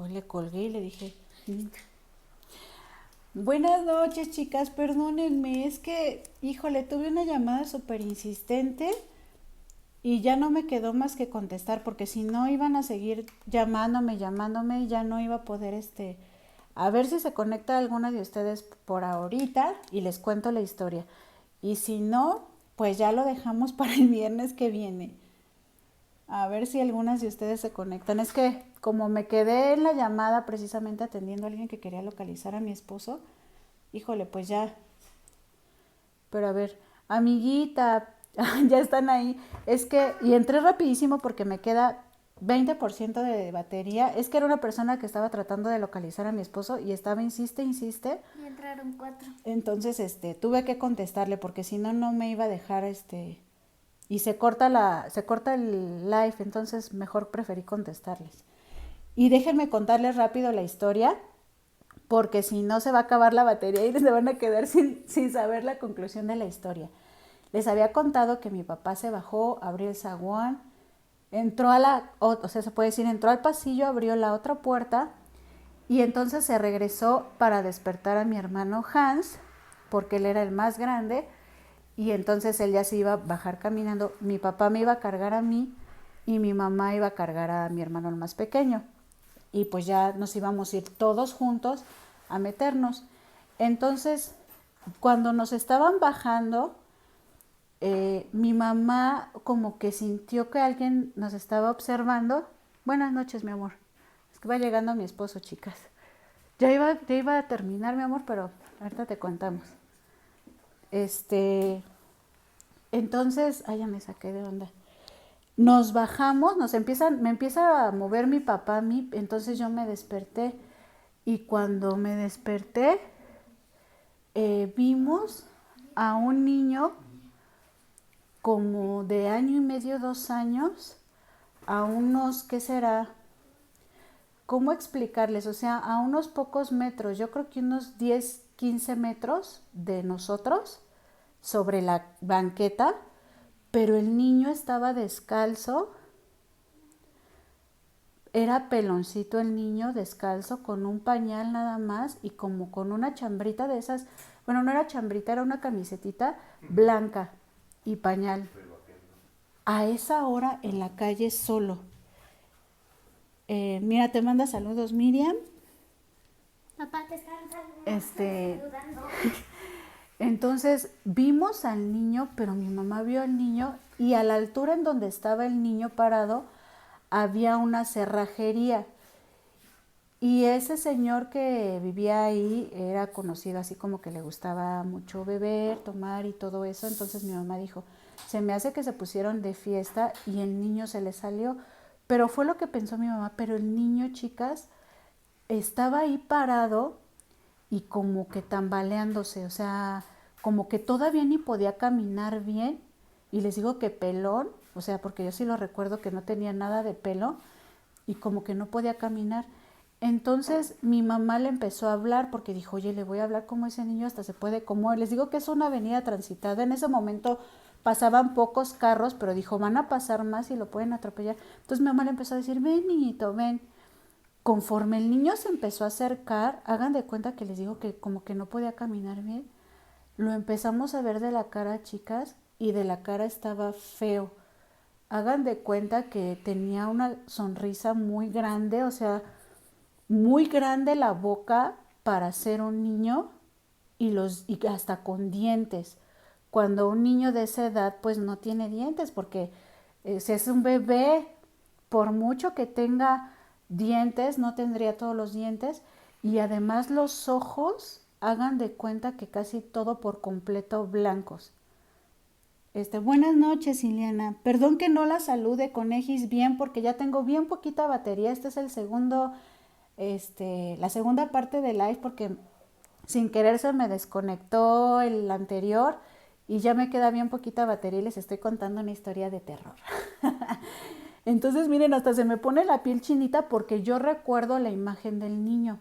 Hoy le colgué y le dije, buenas noches, chicas, perdónenme, es que, híjole, tuve una llamada súper insistente y ya no me quedó más que contestar, porque si no iban a seguir llamándome y ya no iba a poder, a ver si se conecta alguna de ustedes por ahorita y les cuento la historia. Y si no, pues ya lo dejamos para el viernes que viene. A ver si algunas de ustedes se conectan. Es que como me quedé en la llamada precisamente atendiendo a alguien que quería localizar a mi esposo, híjole, pues ya. Pero a ver, amiguita, ya están ahí. Es que, y entré rapidísimo porque me queda 20% de batería. Es que era una persona que estaba tratando de localizar a mi esposo y estaba, insiste. Y entraron 4. Entonces, tuve que contestarle porque si no, no me iba a dejar, y se corta el live, entonces mejor preferí contestarles. Y déjenme contarles rápido la historia, porque si no se va a acabar la batería y se van a quedar sin saber la conclusión de la historia. Les había contado que mi papá se bajó, abrió el zaguán, entró o sea, se puede decir, entró al pasillo, abrió la otra puerta y entonces se regresó para despertar a mi hermano Hans, porque él era el más grande, y entonces él ya se iba a bajar caminando. Mi papá me iba a cargar a mí y mi mamá iba a cargar a mi hermano el más pequeño. Y pues ya nos íbamos a ir todos juntos a meternos. Entonces, cuando nos estaban bajando, mi mamá como que sintió que alguien nos estaba observando. Buenas noches, mi amor. Es que va llegando mi esposo, chicas. Ya iba a terminar, mi amor, pero ahorita te contamos. Entonces, ay, ya me saqué de onda. Nos bajamos, me empieza a mover mi papá a mí, entonces yo me desperté. Y cuando me desperté, vimos a un niño como de año y medio, 2 años, a unos, ¿qué será? ¿Cómo explicarles? O sea, a unos pocos metros, yo creo que unos 10, 15 metros de nosotros, sobre la banqueta, pero el niño estaba descalzo, era peloncito el niño, descalzo, con un pañal nada más y como con una chambrita de esas, bueno, no era chambrita, era una camisetita blanca y pañal. A esa hora en la calle solo. Mira, te manda saludos Miriam. Papá, te están Este, saludando. entonces vimos al niño, pero mi mamá vio al niño y a la altura en donde estaba el niño parado había una cerrajería. Y ese señor que vivía ahí era conocido así como que le gustaba mucho beber, tomar y todo eso. Entonces mi mamá dijo, se me hace que se pusieron de fiesta y el niño se le salió. Pero fue lo que pensó mi mamá, pero el niño, chicas, estaba ahí parado y como que tambaleándose, o sea, como que todavía ni podía caminar bien. Y les digo que pelón, o sea, porque yo sí lo recuerdo que no tenía nada de pelo y como que no podía caminar. Entonces mi mamá le empezó a hablar porque dijo, oye, le voy a hablar como ese niño hasta se puede como. Les digo que es una avenida transitada. En ese momento pasaban pocos carros, pero dijo, van a pasar más y lo pueden atropellar. Entonces mi mamá le empezó a decir, ven niñito, ven. Conforme el niño se empezó a acercar, hagan de cuenta que les digo que como que no podía caminar bien, lo empezamos a ver de la cara, chicas, y de la cara estaba feo. Hagan de cuenta que tenía una sonrisa muy grande, o sea, muy grande la boca para ser un niño y hasta con dientes. Cuando un niño de esa edad pues no tiene dientes porque si es un bebé, por mucho que tenga dientes, no tendría todos los dientes y además los ojos, hagan de cuenta que casi todo por completo blancos. Buenas noches, Ileana. Perdón que no la salude con Ejis bien porque ya tengo bien poquita batería. Este es el segundo, la segunda parte del live porque sin querer se me desconectó el anterior y ya me queda bien poquita batería y les estoy contando una historia de terror. Entonces, miren, hasta se me pone la piel chinita porque yo recuerdo la imagen del niño.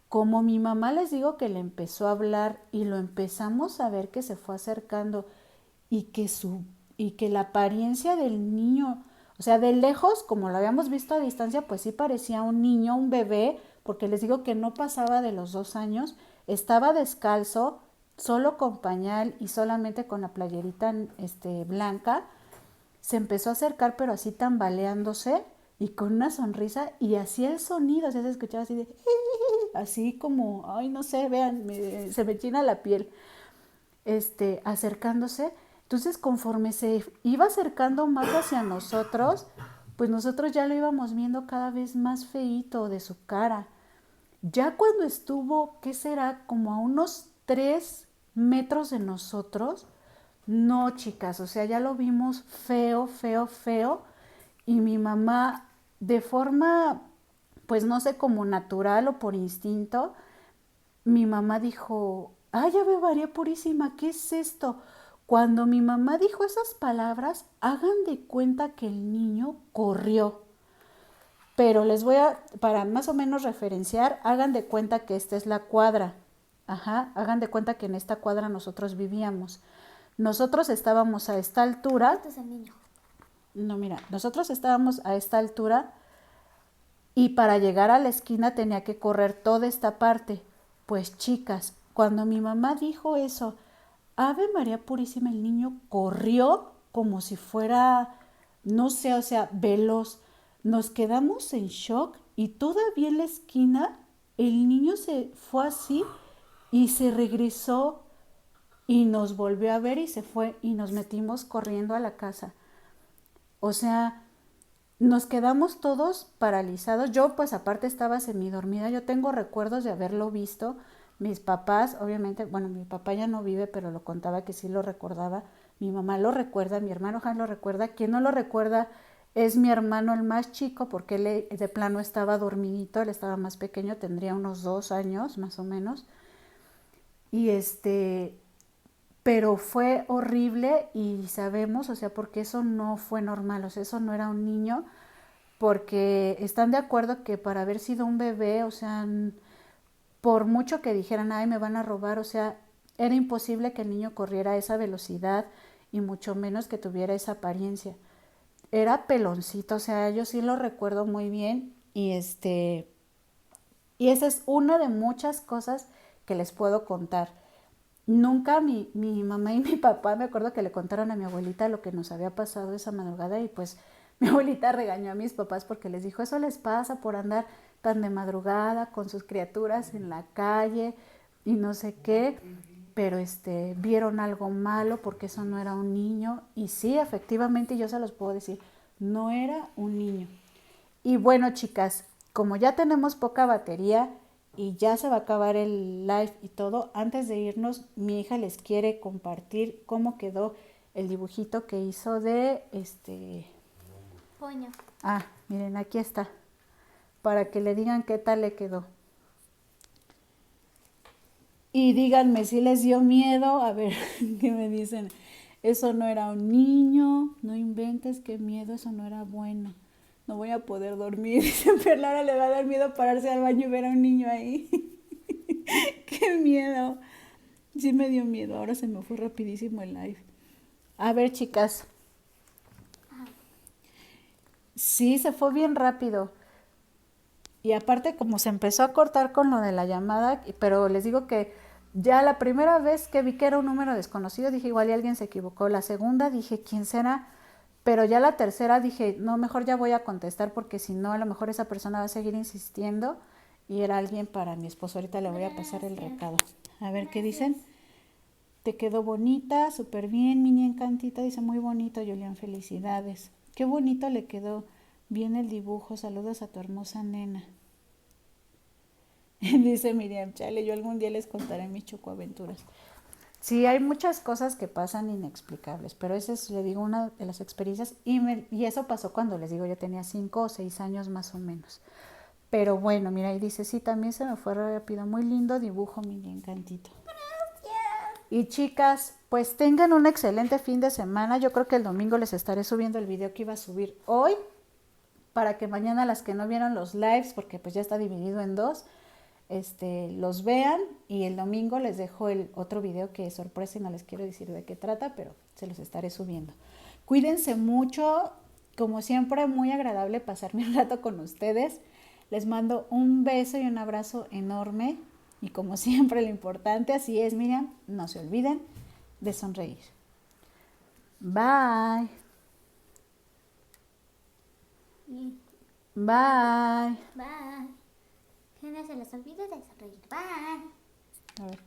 Como mi mamá les digo que le empezó a hablar y lo empezamos a ver que se fue acercando y que la apariencia del niño, O sea, de lejos, como lo habíamos visto a distancia, pues sí parecía un niño, un bebé, porque les digo que no pasaba de los 2 años, estaba descalzo, solo con pañal y solamente con la playerita blanca. Se empezó a acercar, pero así tambaleándose y con una sonrisa y hacía el sonido, o sea, se escuchaba así de, así como, ay, no sé, vean, se me china la piel, acercándose. Entonces, conforme se iba acercando más hacia nosotros, pues nosotros ya lo íbamos viendo cada vez más feíto de su cara. Ya cuando estuvo, ¿qué será? Como a unos 3 metros de nosotros, no, chicas, o sea, ya lo vimos feo, feo, feo. Y mi mamá, de forma, pues no sé, como natural o por instinto, mi mamá dijo, ay, Ave María Purísima, ¿qué es esto? Cuando mi mamá dijo esas palabras, hagan de cuenta que el niño corrió. Pero les voy a, para más o menos referenciar, hagan de cuenta que esta es la cuadra. Ajá, hagan de cuenta que en esta cuadra nosotros vivíamos. Nosotros estábamos a esta altura. Este es el niño. No, mira, nosotros estábamos a esta altura y para llegar a la esquina tenía que correr toda esta parte. Pues chicas, cuando mi mamá dijo eso, Ave María Purísima, el niño corrió como si fuera, no sé, o sea, veloz. Nos quedamos en shock y todavía en la esquina el niño se fue así y se regresó y nos volvió a ver y se fue y nos metimos corriendo a la casa. O sea, nos quedamos todos paralizados. Yo pues aparte estaba semidormida. Yo tengo recuerdos de haberlo visto. Mis papás, obviamente, bueno, mi papá ya no vive, pero lo contaba que sí lo recordaba. Mi mamá lo recuerda, mi hermano Juan lo recuerda. Quien no lo recuerda es mi hermano el más chico, porque él de plano estaba dormidito, él estaba más pequeño, tendría unos 2 años más o menos. Y pero fue horrible y sabemos, o sea, porque eso no fue normal, o sea, eso no era un niño, porque están de acuerdo que para haber sido un bebé, o sea, por mucho que dijeran, ay, me van a robar, o sea, era imposible que el niño corriera a esa velocidad y mucho menos que tuviera esa apariencia. Era peloncito, o sea, yo sí lo recuerdo muy bien y esa es una de muchas cosas que les puedo contar. Nunca mi mamá y mi papá, me acuerdo que le contaron a mi abuelita lo que nos había pasado esa madrugada y pues mi abuelita regañó a mis papás porque les dijo, eso les pasa por andar tan de madrugada con sus criaturas en la calle y no sé qué, pero vieron algo malo porque eso no era un niño y sí, efectivamente yo se los puedo decir, no era un niño. Y bueno, chicas, como ya tenemos poca batería y ya se va a acabar el live y todo, antes de irnos, mi hija les quiere compartir cómo quedó el dibujito que hizo de Poño. Ah, miren, aquí está, para que le digan qué tal le quedó. Y díganme si les dio miedo, a ver qué me dicen. Eso no era un niño, no inventes, qué miedo, eso no era bueno. No voy a poder dormir. Dice, pero ahora le va a dar miedo pararse al baño y ver a un niño ahí. ¡Qué miedo! Sí me dio miedo, ahora se me fue rapidísimo el live. A ver, chicas. Sí, se fue bien rápido. Y aparte como se empezó a cortar con lo de la llamada, pero les digo que ya la primera vez que vi que era un número desconocido, dije igual y alguien se equivocó. La segunda dije, ¿quién será? Pero ya la tercera dije, no, mejor ya voy a contestar porque si no, a lo mejor esa persona va a seguir insistiendo y era alguien para mi esposo. Ahorita le voy a pasar el recado. A ver qué dicen. Te quedó bonita, súper bien, mini encantita. Dice, muy bonito, Julián, felicidades. Qué bonito le quedó bien el dibujo. Saludos a tu hermosa nena. Dice Miriam, chale, yo algún día les contaré mis chocoaventuras. Sí, hay muchas cosas que pasan inexplicables, pero esa es, le digo, una de las experiencias y eso pasó cuando, les digo, yo tenía 5 o 6 años más o menos. Pero bueno, mira, y dice, sí, también se me fue rápido, muy lindo dibujo, mi encantito. Y chicas, pues tengan un excelente fin de semana. Yo creo que el domingo les estaré subiendo el video que iba a subir hoy, para que mañana las que no vieron los lives, porque pues ya está dividido en dos, los vean y el domingo les dejo el otro video que es sorpresa y no les quiero decir de qué trata, pero se los estaré subiendo. Cuídense mucho como siempre, muy agradable pasarme un rato con ustedes. Les mando un beso y un abrazo enorme. Y como siempre, lo importante, así es, Miriam, no se olviden de sonreír. Bye. Bye. Bye. Que no se les olvide de sonreír. Bye. A ver.